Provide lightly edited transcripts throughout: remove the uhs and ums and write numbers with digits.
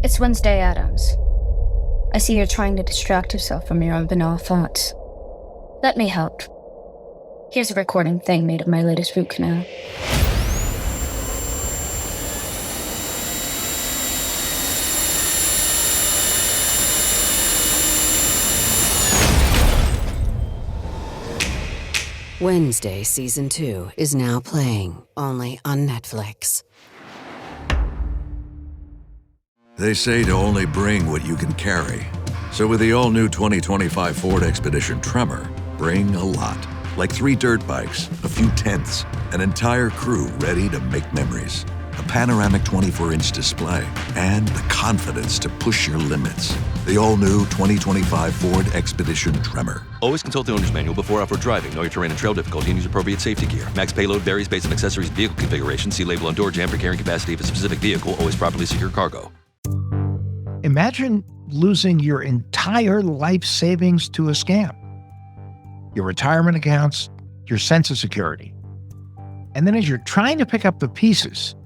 It's Wednesday, Adams. I see you're trying to distract yourself from your own banal thoughts. Let me help. Here's a recording thing made of my latest root canal. Wednesday Season 2 is now playing, only on Netflix. They say to only bring what you can carry. So with the all-new 2025 Ford Expedition Tremor, bring a lot. Like 3 dirt bikes, a few tents, an entire crew ready to make memories. A panoramic 24-inch display, and the confidence to push your limits. The all-new 2025 Ford Expedition Tremor. Always consult the owner's manual before off-road driving. Know your terrain and trail difficulty and use appropriate safety gear. Max payload varies based on accessories and vehicle configuration. See label on door jamb for carrying capacity of a specific vehicle. Always properly secure cargo. Imagine losing your entire life savings to a scam. Your retirement accounts, your sense of security. And then as you're trying to pick up the pieces,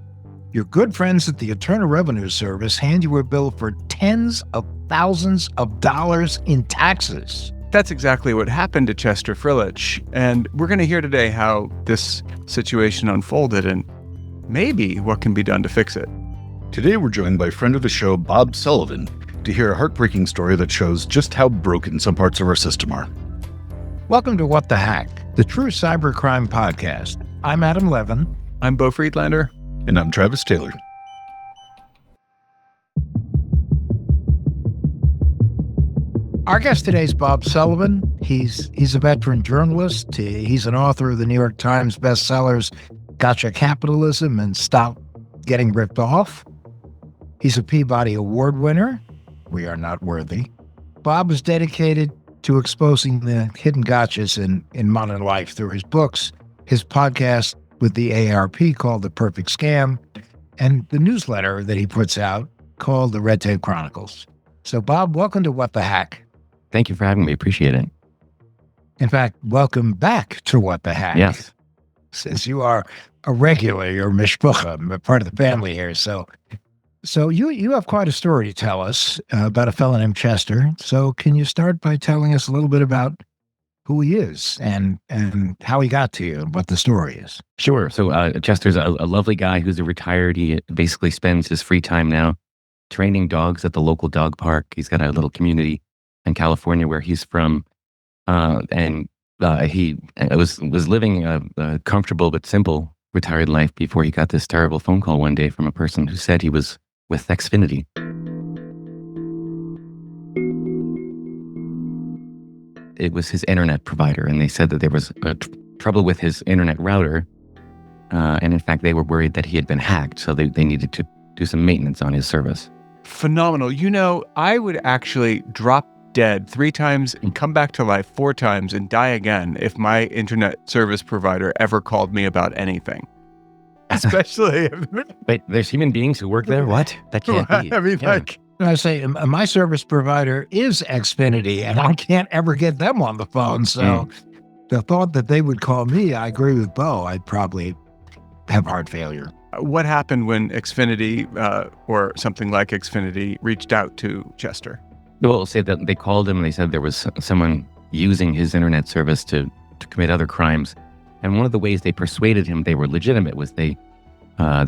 your good friends at the Internal Revenue Service hand you a bill for tens of thousands of dollars in taxes. That's exactly what happened to Chester Frilich, and we're going to hear today how this situation unfolded and maybe what can be done to fix it. Today we're joined by friend of the show, Bob Sullivan, to hear a heartbreaking story that shows just how broken some parts of our system are. Welcome to What the Hack, the true cybercrime podcast. I'm Adam Levin. I'm Beau Friedlander. And I'm Travis Taylor. Our guest today is Bob Sullivan. He's a veteran journalist. He's an author of the New York Times bestsellers, Gotcha Capitalism and Stop Getting Ripped Off. He's a Peabody Award winner. We Are Not Worthy. Bob is dedicated to exposing the hidden gotchas in modern life through his books, his podcast with the ARP called The Perfect Scam, and the newsletter that he puts out called The Red Tape Chronicles. So, Bob, welcome to What the Hack. Thank you for having me. Appreciate it. In fact, welcome back to What the Hack. Yes. Since you are a regular, you're mishpucha, part of the family here. So you have quite a story to tell us about a fellow named Chester. So can you start by telling us a little bit about who he is and how he got to you and what the story is? Sure. So Chester's a lovely guy who's a retired. He basically spends his free time now training dogs at the local dog park. He's got a little community in California where he's from. And he was living a comfortable but simple retired life before he got this terrible phone call one day from a person who said he was with Xfinity. It was his internet provider, and they said that there was trouble with his internet router, and in fact, they were worried that he had been hacked, so they needed to do some maintenance on his service. Phenomenal. You know, I would actually drop dead 3 times and come back to life 4 times and die again if my internet service provider ever called me about anything. Especially Wait, there's human beings who work there? What? That can't be. I mean, Yeah. I say my service provider is Xfinity, and I can't ever get them on the phone. So the thought that they would call me, I agree with Beau, I'd probably have heart failure. What happened when Xfinity or something like Xfinity reached out to Chester? Well, say that they called him and they said there was someone using his internet service to commit other crimes. And one of the ways they persuaded him they were legitimate was they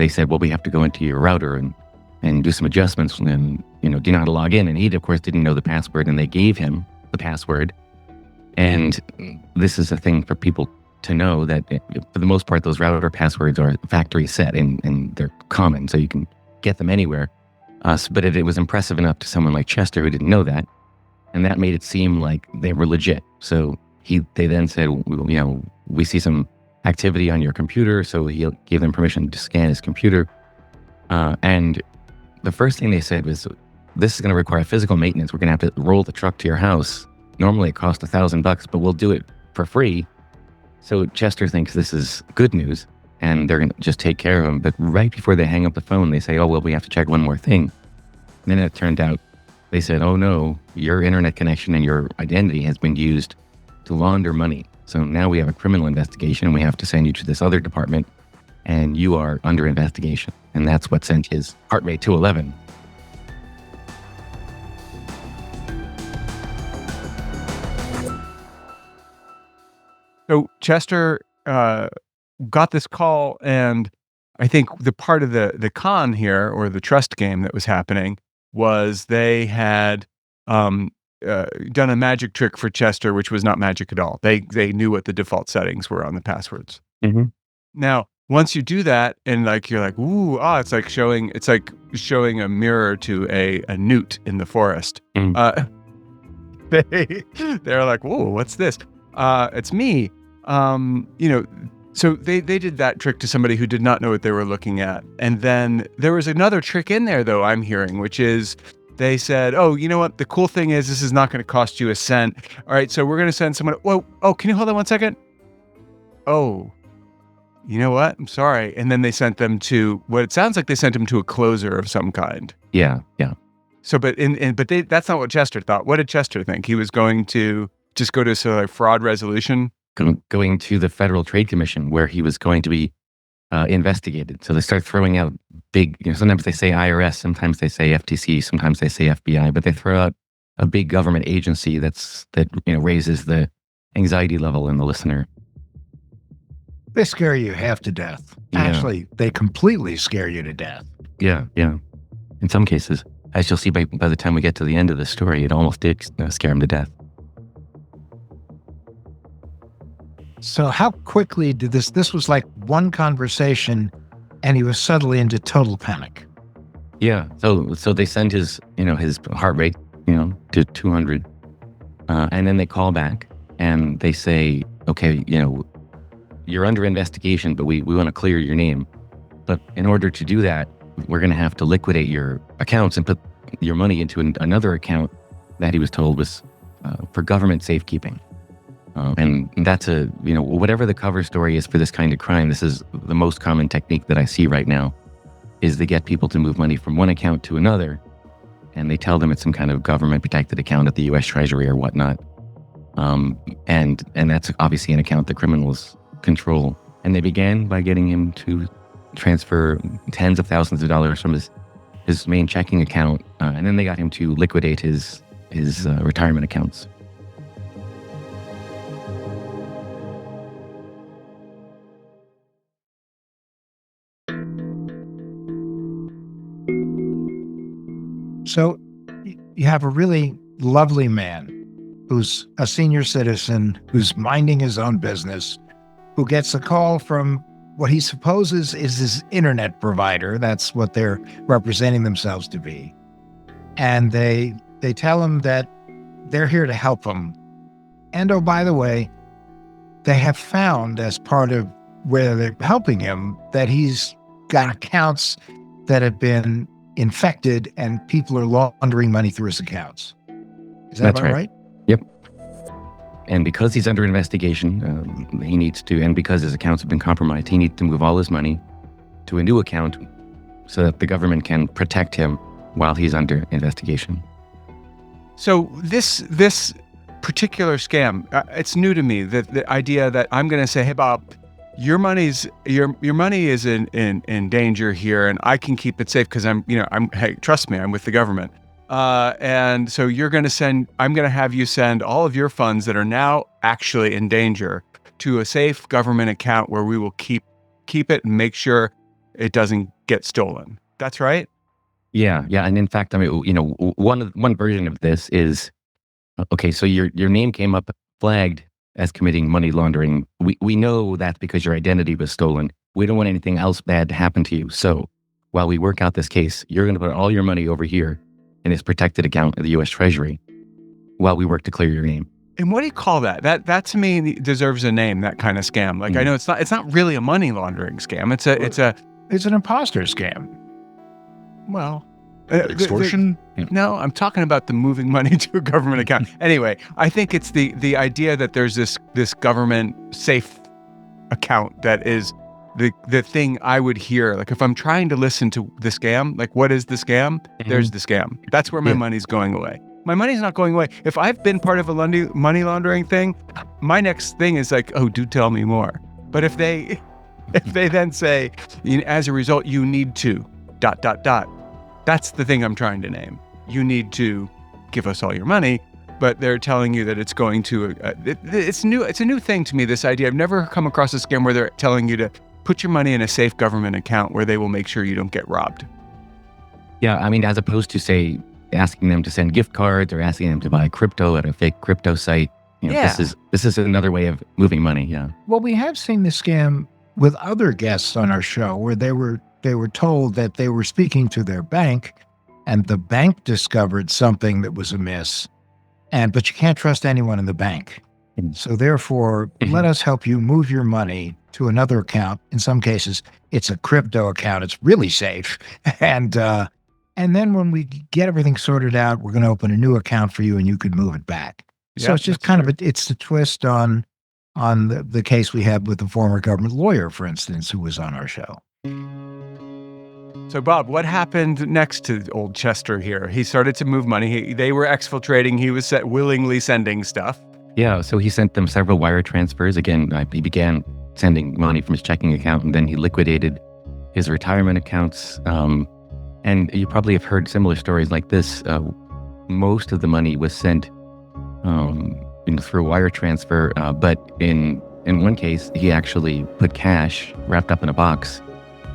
said, well, we have to go into your router and do some adjustments and, do you know how to log in? And he, of course, didn't know the password, and they gave him the password. And this is a thing for people to know that for the most part, those router passwords are factory set and they're common, so you can get them anywhere. But it was impressive enough to someone like Chester who didn't know that. And that made it seem like they were legit. So they then said, we see some activity on your computer. So he gave them permission to scan his computer. And the first thing they said was, this is going to require physical maintenance. We're going to have to roll the truck to your house. Normally it costs $1,000, but we'll do it for free. So Chester thinks this is good news and they're going to just take care of him. But right before they hang up the phone, they say, oh, well, we have to check one more thing. And then it turned out, they said, oh no, your internet connection and your identity has been used to launder money. So now we have a criminal investigation and we have to send you to this other department and you are under investigation. And that's what sent his heart rate to 11. So Chester got this call, and I think the part of the con here, or the trust game that was happening, was they had done a magic trick for Chester, which was not magic at all. They knew what the default settings were on the passwords. Mm-hmm. Now, once you do that, and you're like, ooh, it's like showing a mirror to a newt in the forest. Mm. They're like, whoa, what's this? It's me. So they did that trick to somebody who did not know what they were looking at. And then there was another trick in there, though, I'm hearing, which is they said, oh, you know what? The cool thing is this is not going to cost you a cent. All right, so we're going to send someone. Whoa, can you hold on 1 second? Oh, you know what? I'm sorry. And then they sent them to what it sounds like they sent him to a closer of some kind. Yeah. So, but that's not what Chester thought. What did Chester think? He was going to just go to sort of fraud resolution? Going to the Federal Trade Commission, where he was going to be investigated. So they start throwing out big, sometimes they say IRS, sometimes they say FTC, sometimes they say FBI, but they throw out a big government agency that raises the anxiety level in the listener. They scare you half to death. Yeah. Actually, they completely scare you to death. Yeah. In some cases, as you'll see by the time we get to the end of the story, it almost did scare him to death. So how quickly did this was like one conversation and he was suddenly into total panic. Yeah. So they send his heart rate, to 200. And then they call back and they say, okay, you're under investigation, but we want to clear your name. But in order to do that, we're going to have to liquidate your accounts and put your money into another account that he was told was for government safekeeping. And that's whatever the cover story is for this kind of crime, this is the most common technique that I see right now, is they get people to move money from one account to another, and they tell them it's some kind of government protected account at the U.S. Treasury or whatnot. And that's obviously an account the criminals control. And they began by getting him to transfer tens of thousands of dollars from his main checking account, and then they got him to liquidate his retirement accounts. So you have a really lovely man who's a senior citizen, who's minding his own business, who gets a call from what he supposes is his internet provider. That's what they're representing themselves to be. And they tell him that they're here to help him. And oh, by the way, they have found, as part of where they're helping him, that he's got accounts that have been infected and people are laundering money through his accounts. Is that about right? Yep. And because he's under investigation, he needs to, and because his accounts have been compromised, he needs to move all his money to a new account so that the government can protect him while he's under investigation. So this particular scam, it's new to me, that the idea that I'm going to say, hey, Bob, your money is in danger here, and I can keep it safe because hey, trust me, I'm with the government. And so I'm going to have you send all of your funds that are now actually in danger to a safe government account where we will keep it and make sure it doesn't get stolen. That's right? Yeah. And in fact, one version of this is, okay, so your name came up flagged as committing money laundering. We know that's because your identity was stolen. We don't want anything else bad to happen to you. So while we work out this case, you're going to put all your money over here in this protected account of the U.S. Treasury while we work to clear your name. And what do you call that? That to me deserves a name, that kind of scam. Like, I know it's not really a money laundering scam. It's an imposter scam. Well, extortion? No, I'm talking about the moving money to a government account. Anyway, I think it's the idea that there's this government safe account that is the thing I would hear. Like, if I'm trying to listen to the scam, like, what is the scam? Mm-hmm. There's the scam. That's where my money's going away. My money's not going away. If I've been part of a money laundering thing, my next thing is like, oh, do tell me more. But if they then say, as a result, you need to ... That's the thing I'm trying to name. You need to give us all your money. but they're telling you that it's going to. It's new. It's a new thing to me. This idea. I've never come across a scam where they're telling you to put your money in a safe government account where they will make sure you don't get robbed. Yeah, I mean, as opposed to, say, asking them to send gift cards or asking them to buy crypto at a fake crypto site. This is another way of moving money. Yeah. Well, we have seen the scam with other guests on our show where they were told that they were speaking to their bank, and the bank discovered something that was amiss. But you can't trust anyone in the bank. So therefore, let us help you move your money to another account. In some cases, it's a crypto account. It's really safe. And then when we get everything sorted out, we're going to open a new account for you and you can move it back. So it's just kind of it's the twist on the case we had with the former government lawyer, for instance, who was on our show. So, Bob, what happened next to old Chester here? He started to move money. They were exfiltrating. He was willingly sending stuff. Yeah, so he sent them several wire transfers. Again, he began sending money from his checking account, and then he liquidated his retirement accounts. And you probably have heard similar stories like this. Most of the money was sent through wire transfer, but in one case, he actually put cash wrapped up in a box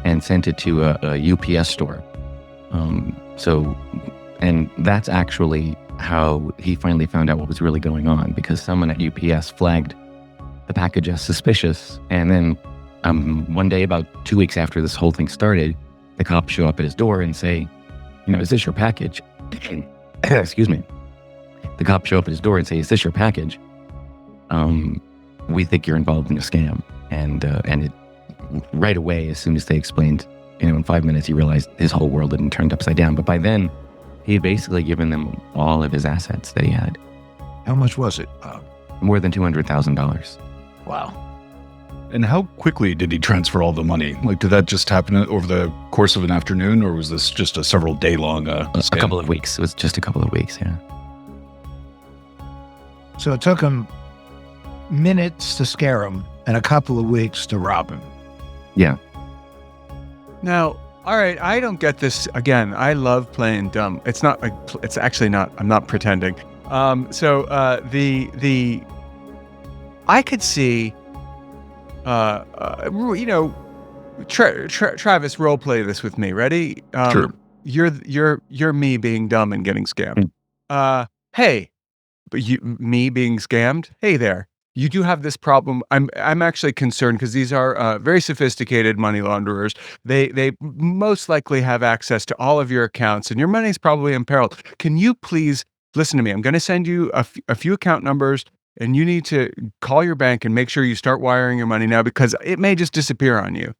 and sent it to a UPS store. And that's actually how he finally found out what was really going on, because someone at UPS flagged the package as suspicious. And then one day, about 2 weeks after this whole thing started, the cops show up at his door and say, is this your package? Excuse me. The cops show up at his door and say, is this your package? We think you're involved in a scam. And it right away, as soon as they explained, in 5 minutes, he realized his whole world had been turned upside down. But by then, he had basically given them all of his assets that he had. How much was it? More than $200,000. Wow. And how quickly did he transfer all the money? Like, did that just happen over the course of an afternoon, or was this just a several day long scam? A couple of weeks. It was just a couple of weeks, yeah. So it took him minutes to scare him and a couple of weeks to rob him. Yeah. Now, all right, I don't get this. Again, I love playing dumb. It's actually not, I'm not pretending. I could see, Travis, role play this with me. Ready? Sure. You're me being dumb and getting scammed. Hey, but me being scammed. Hey there. You do have this problem. I'm actually concerned because these are very sophisticated money launderers. They most likely have access to all of your accounts, and your money's probably imperiled. Can you please listen to me? I'm going to send you a few account numbers, and you need to call your bank and make sure you start wiring your money now, because it may just disappear on you.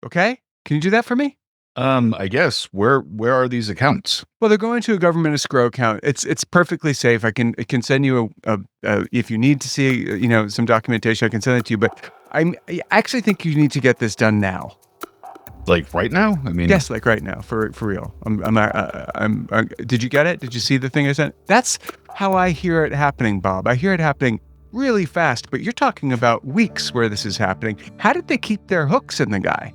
Okay? Can you do that for me? I guess. Where are these accounts? Well, they're going to a government escrow account. It's perfectly safe. It can send you a if you need to see some documentation, I can send it to you. But I actually think you need to get this done now. Like right now? I mean, yes, like right now, for real. Did you get it? Did you see the thing I sent? That's how I hear it happening, Bob. I hear it happening really fast. But you're talking about weeks where this is happening. How did they keep their hooks in the guy?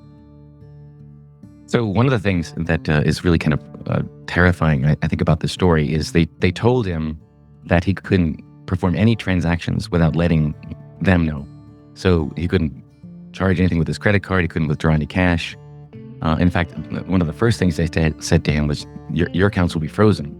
So one of the things that is really kind of terrifying, I think, about this story is they told him that he couldn't perform any transactions without letting them know. So he couldn't charge anything with his credit card. He couldn't withdraw any cash. In fact, one of the first things they said to him was, your accounts will be frozen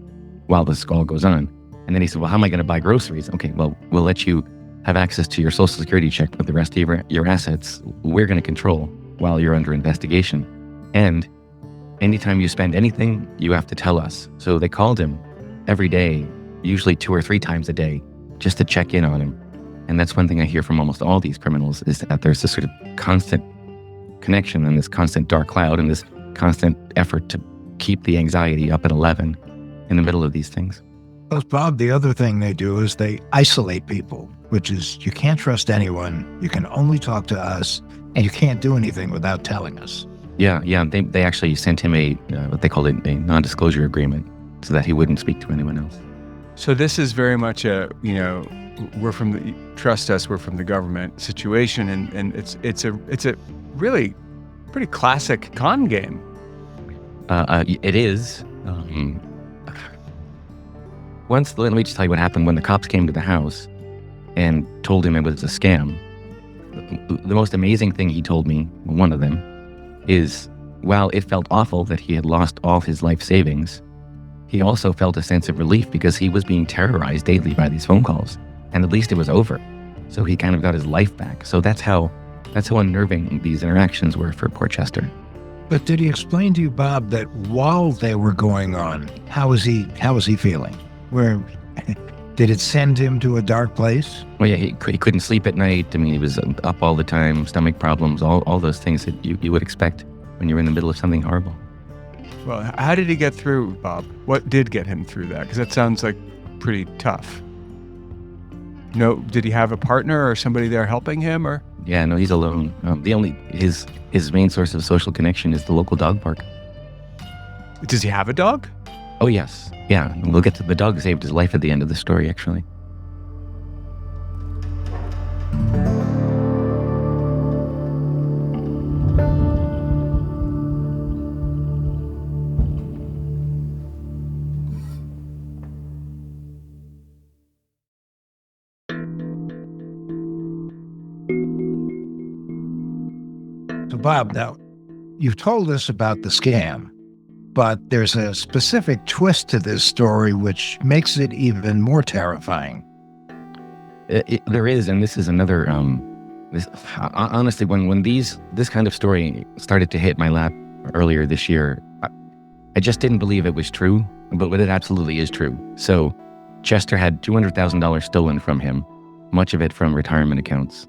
while this all goes on. And then he said, well, how am I going to buy groceries? Okay, well, we'll let you have access to your Social Security check, but the rest of your assets, we're going to control while you're under investigation. And anytime you spend anything, you have to tell us. So they called him every day, usually 2 or 3 times a day, just to check in on him. And that's one thing I hear from almost all these criminals, is that there's this sort of constant connection and this constant dark cloud and this constant effort to keep the anxiety up at 11 in the middle of these things. Well, Bob, the other thing they do is they isolate people, which is you can't trust anyone. You can only talk to us, and you can't do anything without telling us. Yeah. They actually sent him what they called a non-disclosure agreement, so that he wouldn't speak to anyone else. So this is very much a trust us, we're from the government situation, and it's a really pretty classic con game. It is. let me just tell you what happened when the cops came to the house and told him it was a scam. The most amazing thing he told me, one of them, is while it felt awful that he had lost all his life savings, he also felt a sense of relief because he was being terrorized daily by these phone calls, and at least it was over. So he kind of got his life back. So that's how unnerving these interactions were for poor Chester. But did he explain to you, Bob, that while they were going on, how was he feeling? Where did it send him to a dark place? Well, yeah, he couldn't sleep at night. I mean, he was up all the time, stomach problems, all those things that you would expect when you're in the middle of something horrible. Well, how did he get through, Bob? What did get him through that? Because that sounds like pretty tough. No, did he have a partner or somebody there helping him, or? Yeah, no, he's alone. His main source of social connection is the local dog park. Does he have a dog? Oh, yes. Yeah, we'll get to the dog saved his life at the end of the story, actually. So, Bob, now, you've told us about the scam, but there's a specific twist to this story which makes it even more terrifying. There is, and this is another. Honestly, when this kind of story started to hit my lap earlier this year, I just didn't believe it was true, but it absolutely is true. So, Chester had $200,000 stolen from him, much of it from retirement accounts.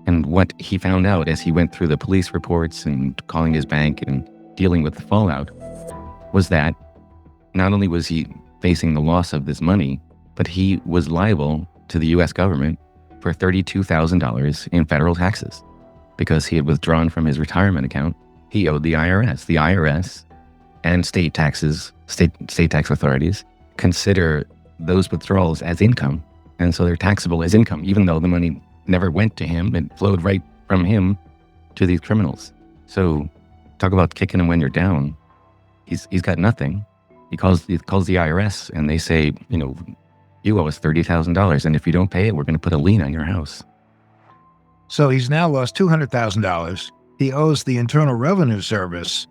And what he found out as he went through the police reports and calling his bank and dealing with the fallout was that not only was he facing the loss of this money, but he was liable to the U.S. government for $32,000 in federal taxes because he had withdrawn from his retirement account. He owed the IRS. The IRS and state tax authorities consider those withdrawals as income, and so they're taxable as income, even though the money never went to him. It flowed right from him to these criminals. So talk about kicking him when you're down. He's got nothing. He calls the IRS and they say, you owe us $30,000, and if you don't pay it, we're going to put a lien on your house. So he's now lost $200,000. He owes the Internal Revenue Service,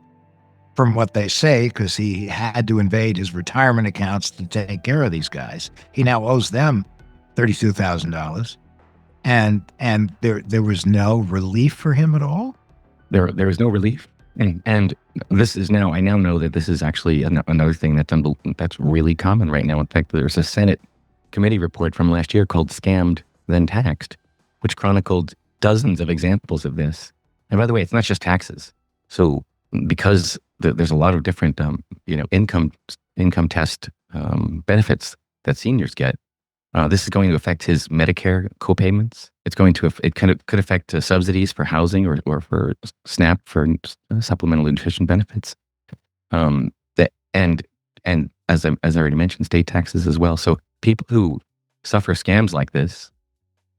from what they say, because he had to invade his retirement accounts to take care of these guys. He now owes them $32,000. And there was no relief for him at all? There was no relief. And this is now, I now know that this is actually another thing that's really common right now. In fact, there's a Senate committee report from last year called Scammed, Then Taxed, which chronicled dozens of examples of this. And by the way, it's not just taxes. So because there's a lot of different, income test benefits that seniors get, this is going to affect his Medicare copayments. It could affect subsidies for housing or for SNAP for supplemental nutrition benefits. And as I already mentioned, state taxes as well. So people who suffer scams like this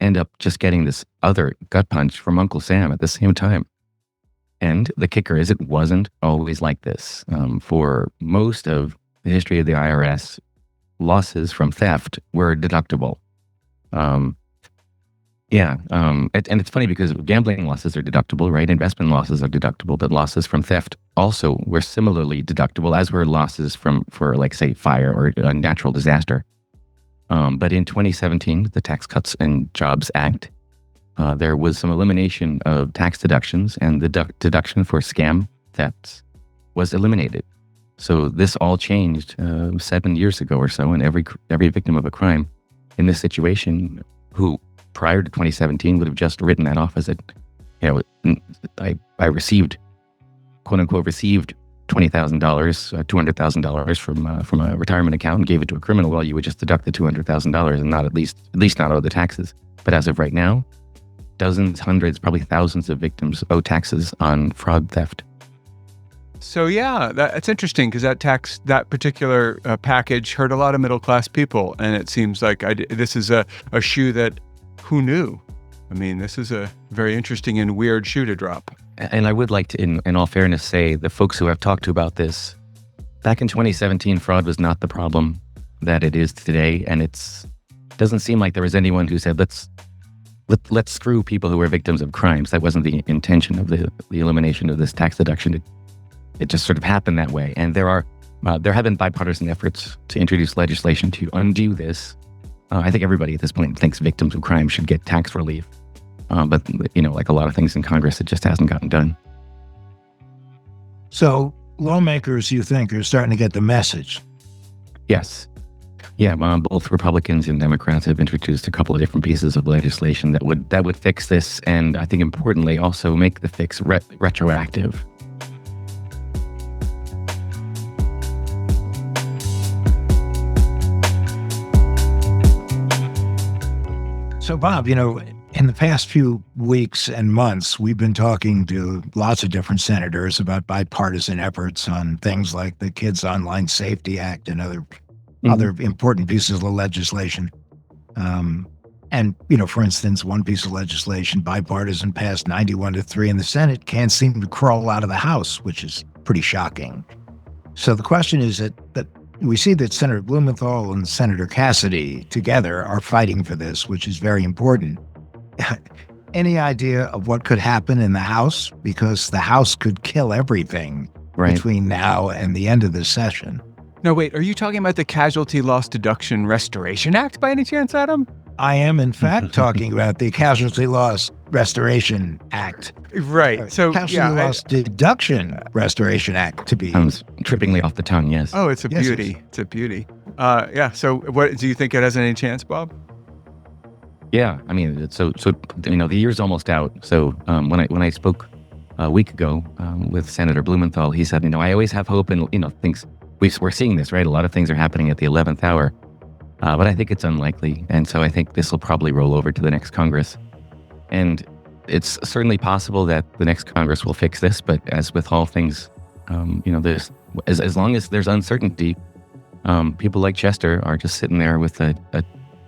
end up just getting this other gut punch from Uncle Sam at the same time. And the kicker is it wasn't always like this. For most of the history of the IRS, losses from theft were deductible. And it's funny because gambling losses are deductible, right? Investment losses are deductible, but losses from theft also were similarly deductible, as were losses for like, say, fire or a natural disaster. But in 2017, the Tax Cuts and Jobs Act, there was some elimination of tax deductions, and the deduction for scam thefts was eliminated. So this all changed 7 years ago or so, and every victim of a crime in this situation who prior to 2017 would have just written that off as I received, quote unquote, received $20,000, $200,000 from a retirement account and gave it to a criminal. Well, you would just deduct the $200,000 and not at least not owe the taxes. But as of right now, dozens, hundreds, probably thousands of victims owe taxes on fraud theft. So yeah, that's interesting because that particular package hurt a lot of middle-class people, and it seems like this is a shoe that, who knew? I mean, this is a very interesting and weird shoe to drop. And I would like to, in all fairness, say the folks who I've talked to about this, back in 2017, fraud was not the problem. that it is today, and it doesn't seem like there was anyone who said let's screw people who are victims of crimes. That wasn't the intention of the elimination of this tax deduction. It just sort of happened that way, and there have been bipartisan efforts to introduce legislation to undo this. I think everybody at this point thinks victims of crime should get tax relief, but like a lot of things in Congress, it just hasn't gotten done. So lawmakers, you think, are starting to get the message? Yes. Yeah, both Republicans and Democrats have introduced a couple of different pieces of legislation that would fix this, and I think importantly also make the fix retroactive. So, Bob, in the past few weeks and months, we've been talking to lots of different senators about bipartisan efforts on things like the Kids Online Safety Act and other important pieces of legislation. And, for instance, one piece of legislation, bipartisan, passed 91-3 in the Senate, can't seem to crawl out of the House, which is pretty shocking. So the question is that we see that Senator Blumenthal and Senator Cassidy together are fighting for this, which is very important. Any idea of what could happen in the House? Because the House could kill everything between now and the end of this session. No, wait, are you talking about the Casualty Loss Deduction Restoration Act by any chance, Adam? I am, in fact, talking about the Casualty Loss Restoration Act. Right. So, Casualty Loss Deduction Restoration Act, to be... Sounds trippingly off the tongue, yes. Oh, it's a beauty. Yes. It's a beauty. So what do you think it has any chance, Bob? Yeah, I mean, so the year's almost out. So when I spoke a week ago with Senator Blumenthal, he said, I always have hope, and things we're seeing this, right? A lot of things are happening at the 11th hour, but I think it's unlikely, and so I think this will probably roll over to the next Congress, and it's certainly possible that the next Congress will fix this. But as with all things, there's as long as there's uncertainty, people like Chester are just sitting there with a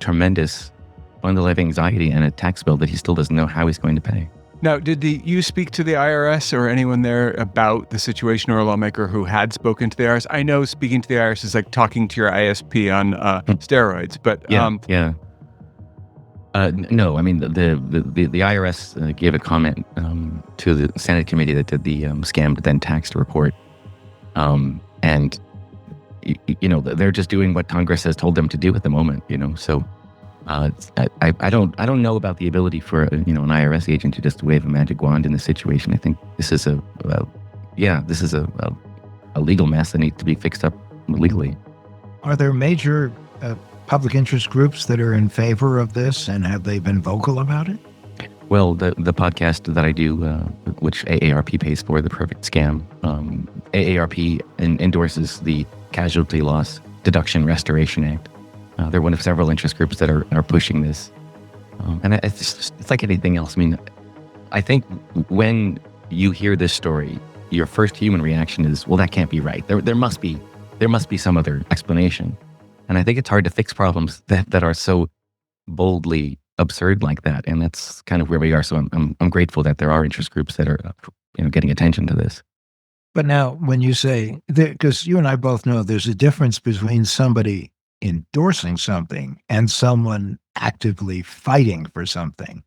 tremendous bundle of anxiety and a tax bill that he still doesn't know how he's going to pay. Now, did you speak to the IRS or anyone there about the situation, or a lawmaker who had spoken to the IRS? I know speaking to the IRS is like talking to your ISP on steroids, but yeah. No, I mean the IRS gave a comment to the Senate committee that did the scammed then taxed report, and they're just doing what Congress has told them to do at the moment. So. I don't know about the ability for an IRS agent to just wave a magic wand in this situation. I think this is a legal mess that needs to be fixed up legally. Are there major public interest groups that are in favor of this, and have they been vocal about it? Well, the podcast that I do, which AARP pays for, The Perfect Scam, AARP endorses the Casualty Loss Deduction Restoration Act. They're one of several interest groups that are pushing this. And it's like anything else. I mean, I think when you hear this story, your first human reaction is, well, that can't be right. There must be some other explanation. And I think it's hard to fix problems that are so boldly absurd like that. And that's kind of where we are. So I'm grateful that there are interest groups that are getting attention to this. But now when you say, because you and I both know there's a difference between somebody endorsing something and someone actively fighting for something.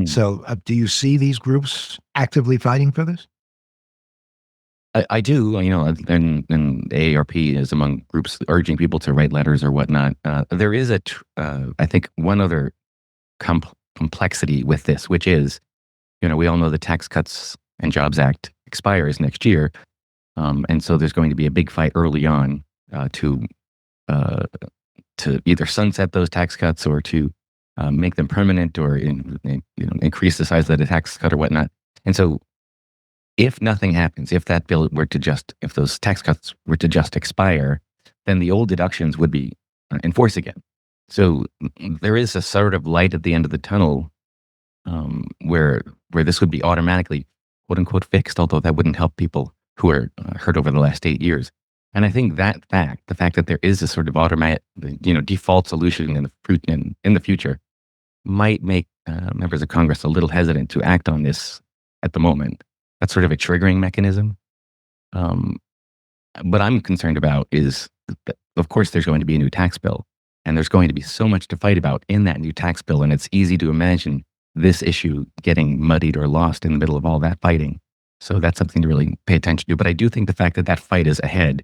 So do you see these groups actively fighting for this? I do, and AARP is among groups urging people to write letters or whatnot. There is I think one other complexity with this, which is, we all know the Tax Cuts and Jobs Act expires next year. And so there's going to be a big fight early on to either sunset those tax cuts or to make them permanent, or increase the size of the tax cut or whatnot. And so, if nothing happens, if that bill were to if those tax cuts were to just expire, then the old deductions would be in force again. So there is a sort of light at the end of the tunnel, where this would be automatically, quote unquote, fixed. Although that wouldn't help people who are hurt over the last 8 years. And I think the fact that there is a sort of automatic, default solution in the future, might make members of Congress a little hesitant to act on this at the moment. That's sort of a triggering mechanism. what I'm concerned about is, that, of course, there's going to be a new tax bill, and there's going to be so much to fight about in that new tax bill, and it's easy to imagine this issue getting muddied or lost in the middle of all that fighting. So that's something to really pay attention to. But I do think the fact that that fight is ahead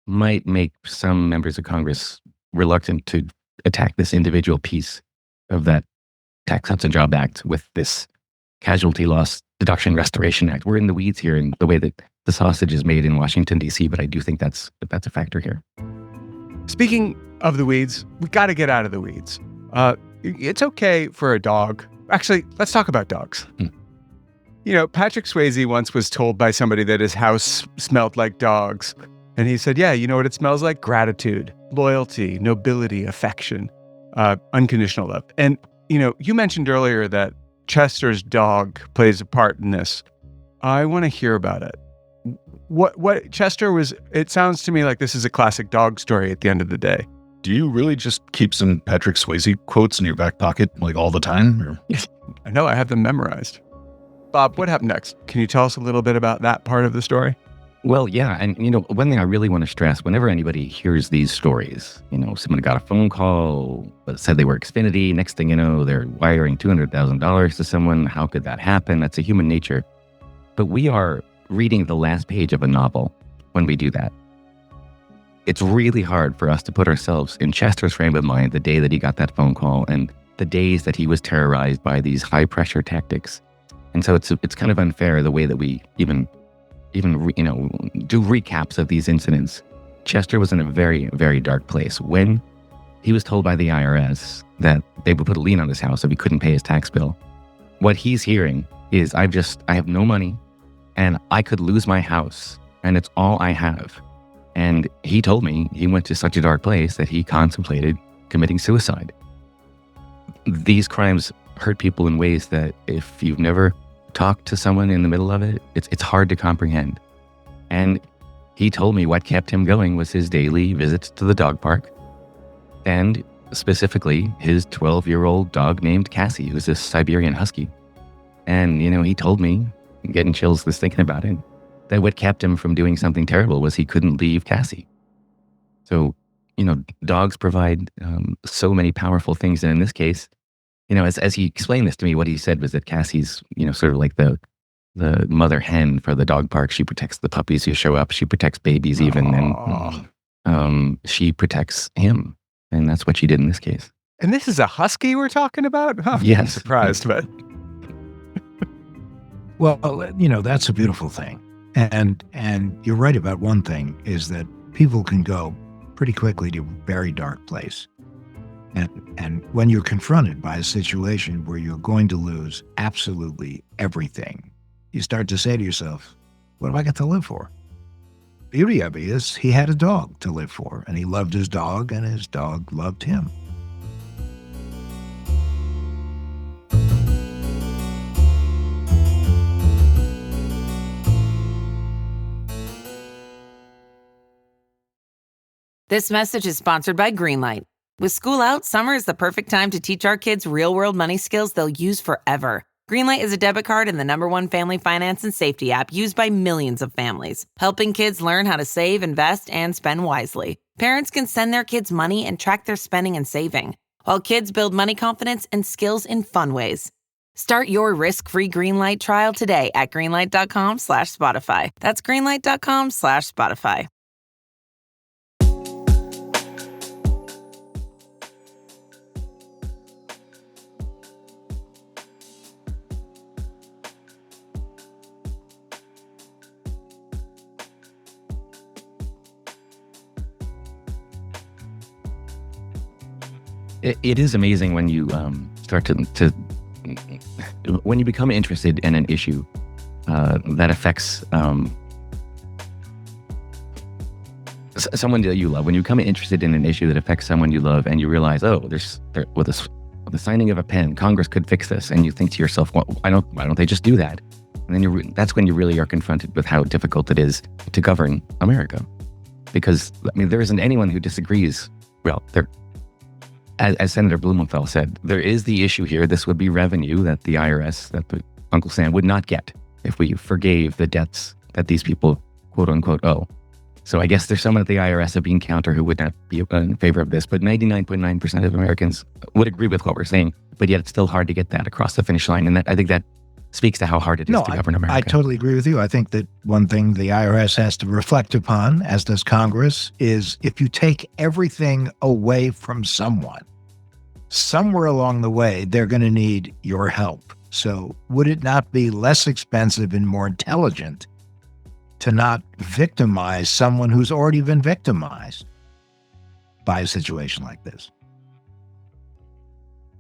might make some members of Congress reluctant to attack this individual piece of that Tax Cuts and Job Act with this Casualty Loss Deduction Restoration Act. We're in the weeds here in the way that the sausage is made in Washington, D.C., but I do think that's a factor here. Speaking of the weeds, we got to get out of the weeds. It's okay for a dog. Actually, let's talk about dogs. Patrick Swayze once was told by somebody that his house smelled like dogs. And he said, yeah, you know what it smells like? Gratitude, loyalty, nobility, affection, unconditional love. And, you mentioned earlier that Chester's dog plays a part in this. I want to hear about it. What Chester was, it sounds to me like this is a classic dog story at the end of the day. Do you really just keep some Patrick Swayze quotes in your back pocket like all the time? Or? I know, I have them memorized. Bob, what happened next? Can you tell us a little bit about that part of the story? Well, yeah. And, one thing I really want to stress, whenever anybody hears these stories, someone got a phone call that said they were Xfinity. Next thing you know, they're wiring $200,000 to someone. How could that happen? That's a human nature. But we are reading the last page of a novel when we do that. It's really hard for us to put ourselves in Chester's frame of mind the day that he got that phone call and the days that he was terrorized by these high-pressure tactics. And so it's kind of unfair the way that we even do recaps of these incidents. Chester was in a very, very dark place when he was told by the IRS that they would put a lien on his house if he couldn't pay his tax bill. What he's hearing is, I have no money and I could lose my house and it's all I have. And he told me he went to such a dark place that he contemplated committing suicide. These crimes hurt people in ways that if you've never talked to someone in the middle of it, it's hard to comprehend. And he told me what kept him going was his daily visits to the dog park, and specifically his 12-year-old dog named Cassie, who's a Siberian Husky. And, he told me, I'm getting chills just thinking about it, that what kept him from doing something terrible was he couldn't leave Cassie. So, dogs provide so many powerful things. And in this case, as he explained this to me, what he said was that Cassie's, sort of like the mother hen for the dog park. She protects the puppies who show up. She protects babies even. And she protects him. And that's what she did in this case. And this is a husky we're talking about? Huh, yes. I'm surprised, but... Well, that's a beautiful thing. And you're right about one thing, is that people can go pretty quickly to a very dark place. And when you're confronted by a situation where you're going to lose absolutely everything, you start to say to yourself, what have I got to live for? The beauty of it is he had a dog to live for, and he loved his dog, and his dog loved him. This message is sponsored by Greenlight. With school out, summer is the perfect time to teach our kids real-world money skills they'll use forever. Greenlight is a debit card and the #1 family finance and safety app used by millions of families, helping kids learn how to save, invest, and spend wisely. Parents can send their kids money and track their spending and saving, while kids build money confidence and skills in fun ways. Start your risk-free Greenlight trial today at greenlight.com/Spotify. That's greenlight.com/Spotify. It is amazing when you start to when you become interested in an issue that affects someone that you love. When you become interested in an issue that affects someone you love, and you realize, with the signing of a pen, Congress could fix this, and you think to yourself, well, why don't they just do that? And then that's when you really are confronted with how difficult it is to govern America, because there isn't anyone who disagrees. Well, as Senator Blumenthal said, there is the issue here. This would be revenue that the IRS, that Uncle Sam would not get if we forgave the debts that these people, quote unquote, owe. So I guess there's someone at the IRS, a bean counter, who would not be in favor of this, but 99.9% of Americans would agree with what we're saying. But yet it's still hard to get that across the finish line. And I think that speaks to how hard it is to govern America. I totally agree with you. I think that one thing the IRS has to reflect upon, as does Congress, is if you take everything away from someone, somewhere along the way, they're going to need your help. So would it not be less expensive and more intelligent to not victimize someone who's already been victimized by a situation like this?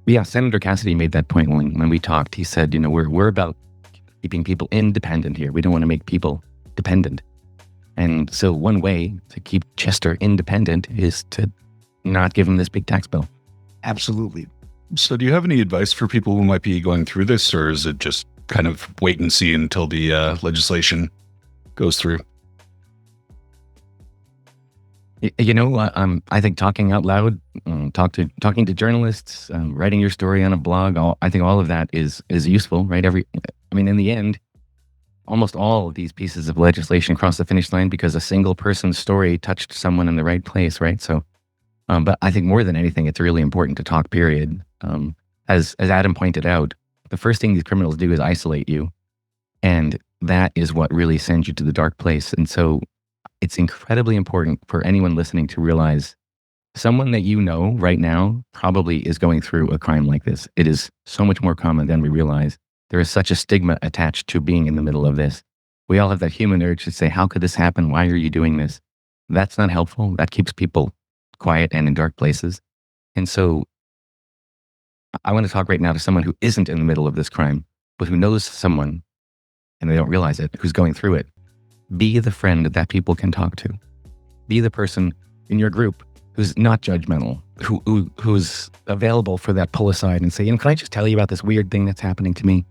Yeah, Senator Cassidy made that point when we talked. He said, we're about keeping people independent here. We don't want to make people dependent. And so one way to keep Chester independent is to not give him this big tax bill. Absolutely. So do you have any advice for people who might be going through this, or is it just kind of wait and see until the legislation goes through? I think talking out loud, talking to journalists, writing your story on a blog, I think all of that is useful, right? In the end, almost all of these pieces of legislation cross the finish line because a single person's story touched someone in the right place, right? So, but I think more than anything, it's really important to talk, period. As Adam pointed out, the first thing these criminals do is isolate you. And that is what really sends you to the dark place. And so it's incredibly important for anyone listening to realize someone that you know right now probably is going through a crime like this. It is so much more common than we realize. There is such a stigma attached to being in the middle of this. We all have that human urge to say, how could this happen? Why are you doing this? That's not helpful. That keeps people quiet and in dark places. And so I want to talk right now to someone who isn't in the middle of this crime, but who knows someone, and they don't realize it, who's going through it. Be the friend that people can talk to. Be the person in your group who's not judgmental, who's available for that pull aside and say, can I just tell you about this weird thing that's happening to me?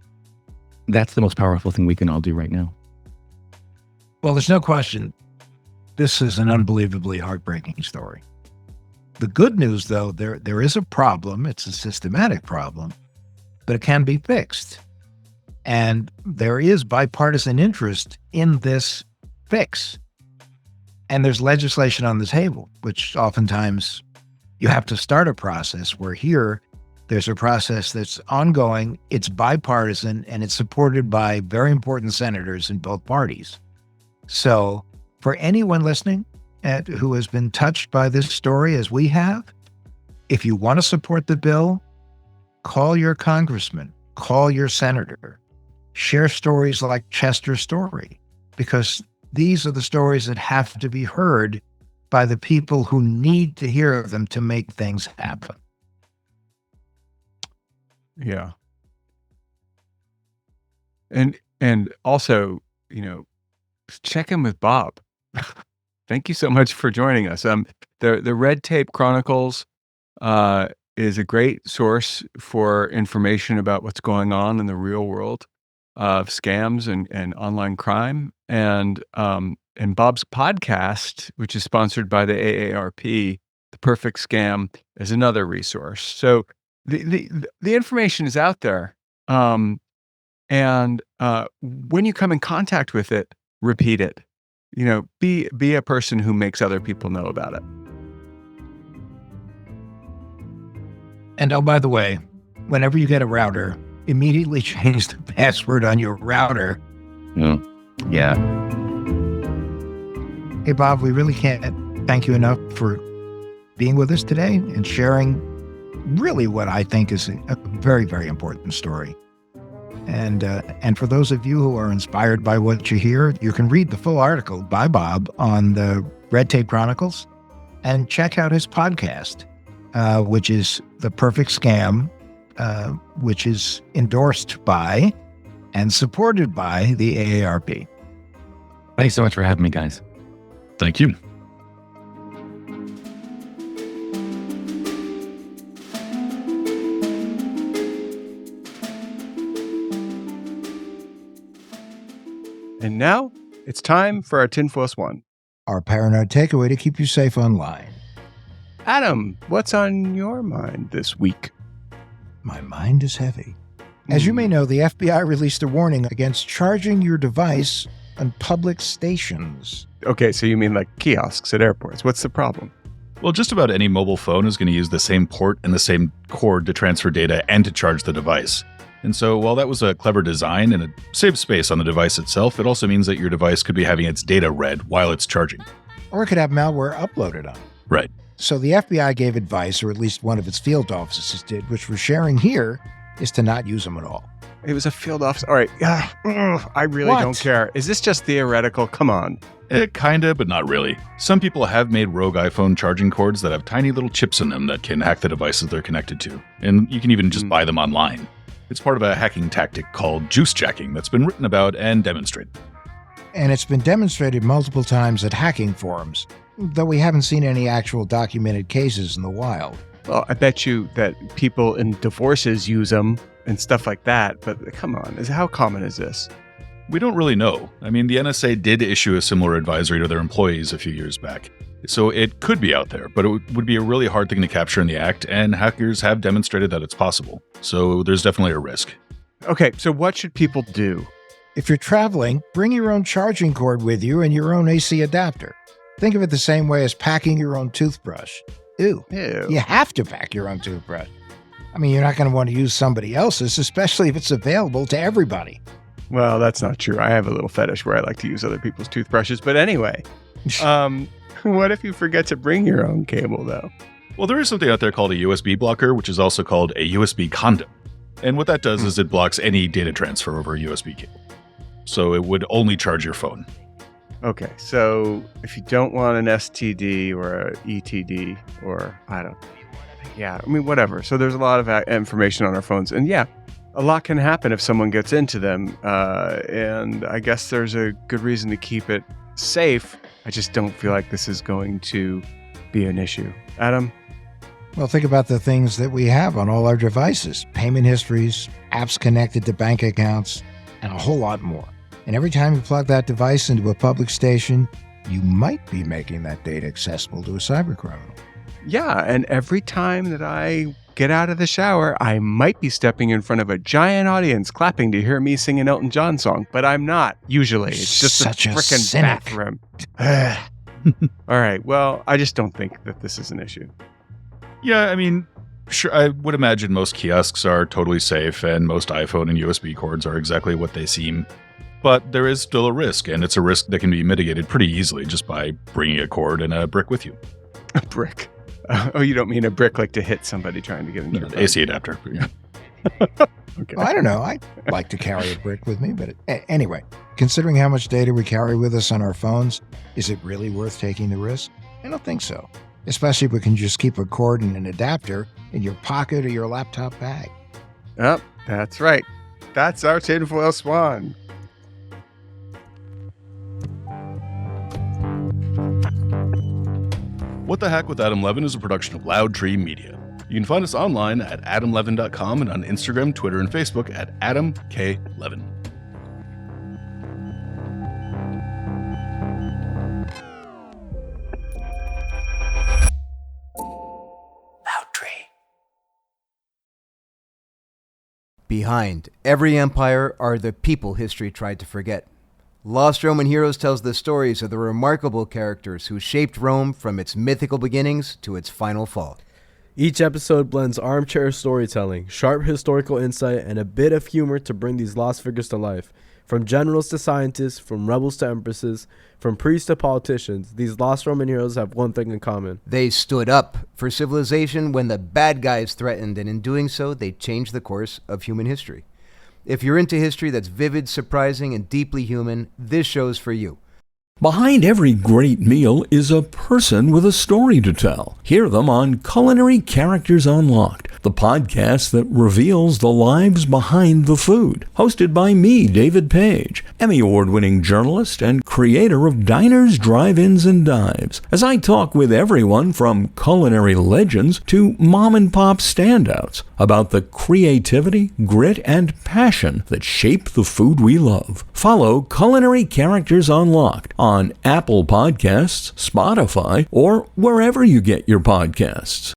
That's the most powerful thing we can all do right now. Well, there's no question. This is an unbelievably heartbreaking story. The good news, though, there is a problem. It's a systematic problem, but it can be fixed. And there is bipartisan interest in this fix. And there's legislation on the table, which oftentimes you have to start a process, where here there's a process that's ongoing, it's bipartisan, and it's supported by very important senators in both parties. So for anyone listening who has been touched by this story as we have, if you want to support the bill, call your congressman, call your senator, share stories like Chester's story, because these are the stories that have to be heard by the people who need to hear them to make things happen. Yeah. And also, check in with Bob. Thank you so much for joining us. The Red Tape Chronicles is a great source for information about what's going on in the real world of scams and online crime. And Bob's podcast, which is sponsored by the AARP, The Perfect Scam, is another resource. So the information is out there. And when you come in contact with it, repeat it. Be a person who makes other people know about it. And oh, by the way, whenever you get a router, immediately change the password on your router. Yeah. Hey, Bob, we really can't thank you enough for being with us today and sharing really what I think is a very, very important story. And for those of you who are inspired by what you hear, you can read the full article by Bob on the Red Tape Chronicles and check out his podcast, which is The Perfect Scam, which is endorsed by and supported by the AARP. Thanks so much for having me, guys. Thank you. And now it's time for our Tinfoil One. Our paranoid takeaway to keep you safe online. Adam, what's on your mind this week? My mind is heavy. As you may know, the FBI released a warning against charging your device on public stations. Okay, so you mean like kiosks at airports. What's the problem? Well, just about any mobile phone is going to use the same port and the same cord to transfer data and to charge the device. And so while that was a clever design and it saves space on the device itself, it also means that your device could be having its data read while it's charging. Or it could have malware uploaded on it. Right. So the FBI gave advice, or at least one of its field offices did, which we're sharing here, is to not use them at all. It was a field office. All right. I really What? don't care. Is this just theoretical? Come on. Kinda, but not really. Some people have made rogue iPhone charging cords that have tiny little chips in them that can hack the devices they're connected to. And you can even just buy them online. It's part of a hacking tactic called juice jacking that's been written about and demonstrated. And it's been demonstrated multiple times at hacking forums, though we haven't seen any actual documented cases in the wild. Well, I bet you that people in divorces use them and stuff like that. But come on, how common is this? We don't really know. I mean, the NSA did issue a similar advisory to their employees a few years back. So it could be out there, but it would be a really hard thing to capture in the act, and hackers have demonstrated that it's possible. So there's definitely a risk. Okay, so what should people do? If you're traveling, bring your own charging cord with you and your own AC adapter. Think of it the same way as packing your own toothbrush. Ew. You have to pack your own toothbrush. I mean, you're not going to want to use somebody else's, especially if it's available to everybody. Well, that's not true. I have a little fetish where I like to use other people's toothbrushes. But anyway, what if you forget to bring your own cable, though? Well, there is something out there called a USB blocker, which is also called a USB condom. And what that does is it blocks any data transfer over a USB cable. So it would only charge your phone. Okay, so if you don't want an STD or a ETD or whatever. So there's a lot of information on our phones. And yeah, a lot can happen if someone gets into them. And I guess there's a good reason to keep it safe. I just don't feel like this is going to be an issue. Adam? Well, think about the things that we have on all our devices. Payment histories, apps connected to bank accounts, and a whole lot more. And every time you plug that device into a public station, you might be making that data accessible to a cybercriminal. Yeah, and every time that I get out of the shower, I might be stepping in front of a giant audience clapping to hear me sing an Elton John song, but I'm not, usually. It's just Such a a frickin' cynic. bathroom. All right, well, I just don't think that this is an issue. Yeah, I mean, sure, I would imagine most kiosks are totally safe and most iPhone and USB cords are exactly what they seem. But there is still a risk, and it's a risk that can be mitigated pretty easily just by bringing a cord and a brick with you. A brick? Oh, you don't mean a brick like to hit somebody trying to get into your phone? AC adapter. Yeah. Okay. Well, I don't know. I like to carry a brick with me, but anyway, considering how much data we carry with us on our phones, is it really worth taking the risk? I don't think so. Especially if we can just keep a cord and an adapter in your pocket or your laptop bag. Oh, that's right. That's our tinfoil swan. What the Heck with Adam Levin is a production of Loud Tree Media. You can find us online at adamlevin.com and on Instagram, Twitter, and Facebook at Adam K. Levin. Behind every empire are the people history tried to forget. Lost Roman Heroes tells the stories of the remarkable characters who shaped Rome from its mythical beginnings to its final fall. Each episode blends armchair storytelling, sharp historical insight, and a bit of humor to bring these lost figures to life. From generals to scientists, from rebels to empresses, from priests to politicians, these lost Roman heroes have one thing in common. They stood up for civilization when the bad guys threatened, and in doing so, they changed the course of human history. If you're into history that's vivid, surprising, and deeply human, this show's for you. Behind every great meal is a person with a story to tell. Hear them on Culinary Characters Unlocked, the podcast that reveals the lives behind the food. Hosted by me, David Page, Emmy Award-winning journalist and creator of Diners, Drive-Ins, and Dives, as I talk with everyone from culinary legends to mom-and-pop standouts about the creativity, grit, and passion that shape the food we love. Follow Culinary Characters Unlocked on Apple Podcasts, Spotify, or wherever you get your podcasts.